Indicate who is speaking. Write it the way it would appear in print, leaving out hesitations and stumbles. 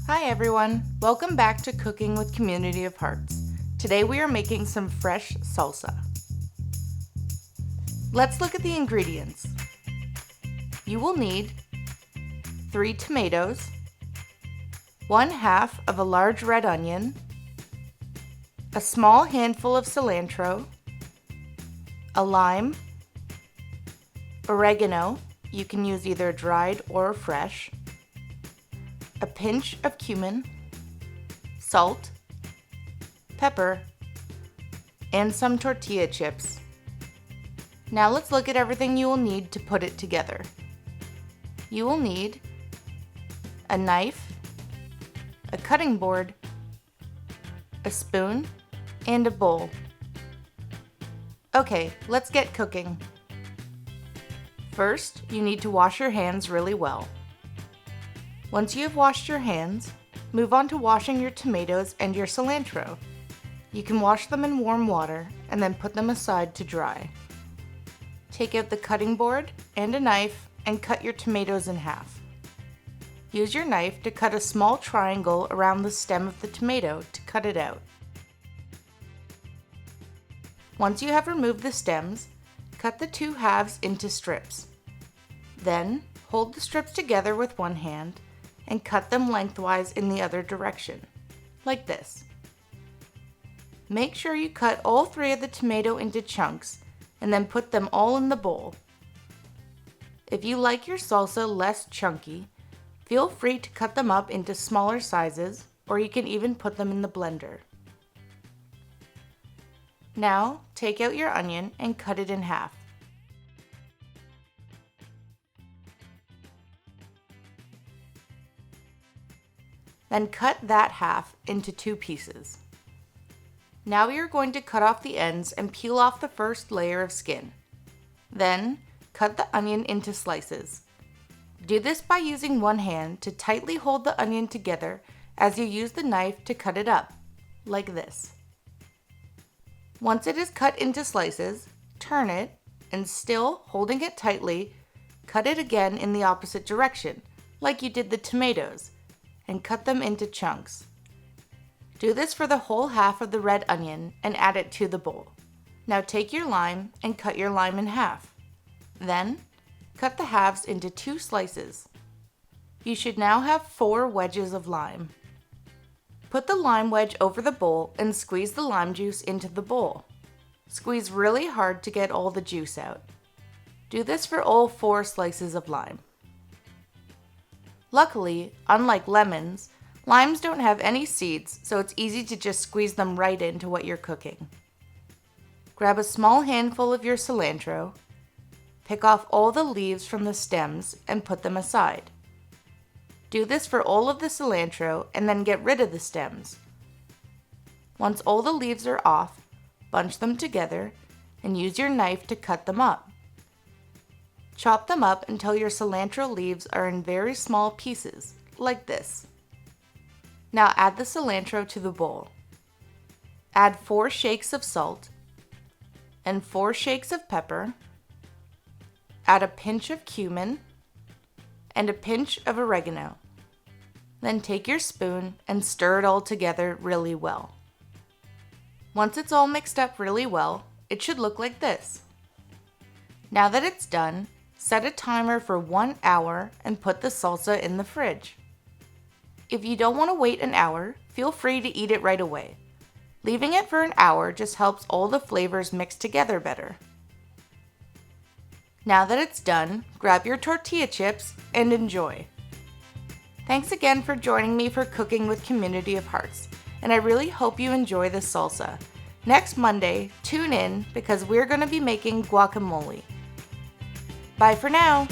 Speaker 1: Hi everyone, welcome back to Cooking with Community of Hearts. Today we are making some fresh salsa. Let's look at the ingredients. You will need 3 tomatoes, 1/2 of a large red onion, a small handful of cilantro, a lime, oregano, you can use either dried or fresh, a pinch of cumin, salt, pepper, and some tortilla chips. Now let's look at everything you will need to put it together. You will need a knife, a cutting board, a spoon, and a bowl. Okay, let's get cooking. First, you need to wash your hands really well. Once you have washed your hands, move on to washing your tomatoes and your cilantro. You can wash them in warm water and then put them aside to dry. Take out the cutting board and a knife and cut your tomatoes in half. Use your knife to cut a small triangle around the stem of the tomato to cut it out. Once you have removed the stems, cut the 2 halves into strips. Then, hold the strips together with one hand and cut them lengthwise in the other direction, like this. Make sure you cut all 3 of the tomato into chunks and then put them all in the bowl. If you like your salsa less chunky, feel free to cut them up into smaller sizes, or you can even put them in the blender. Now, take out your onion and cut it in half. Then cut that half into 2 pieces. Now you're going to cut off the ends and peel off the first layer of skin. Then, cut the onion into slices. Do this by using one hand to tightly hold the onion together as you use the knife to cut it up, like this. Once it is cut into slices, turn it, and still holding it tightly, cut it again in the opposite direction, like you did the tomatoes, and cut them into chunks. Do this for the whole half of the red onion and add it to the bowl. Now take your lime and cut your lime in half. Then, cut the halves into 2 slices. You should now have 4 wedges of lime. Put the lime wedge over the bowl and squeeze the lime juice into the bowl. Squeeze really hard to get all the juice out. Do this for all 4 slices of lime. Luckily, unlike lemons, limes don't have any seeds, so it's easy to just squeeze them right into what you're cooking. Grab a small handful of your cilantro, pick off all the leaves from the stems and put them aside. Do this for all of the cilantro and then get rid of the stems. Once all the leaves are off, bunch them together and use your knife to cut them up. Chop them up until your cilantro leaves are in very small pieces, like this. Now add the cilantro to the bowl. Add 4 shakes of salt and 4 shakes of pepper. Add a pinch of cumin and a pinch of oregano. Then take your spoon and stir it all together really well. Once it's all mixed up really well, it should look like this. Now that it's done, set a timer for 1 hour and put the salsa in the fridge. If you don't want to wait an hour, feel free to eat it right away. Leaving it for an hour just helps all the flavors mix together better. Now that it's done, grab your tortilla chips and enjoy. Thanks again for joining me for Cooking with Community of Hearts, and I really hope you enjoy this salsa. Next Monday, tune in because we're going to be making guacamole. Bye for now!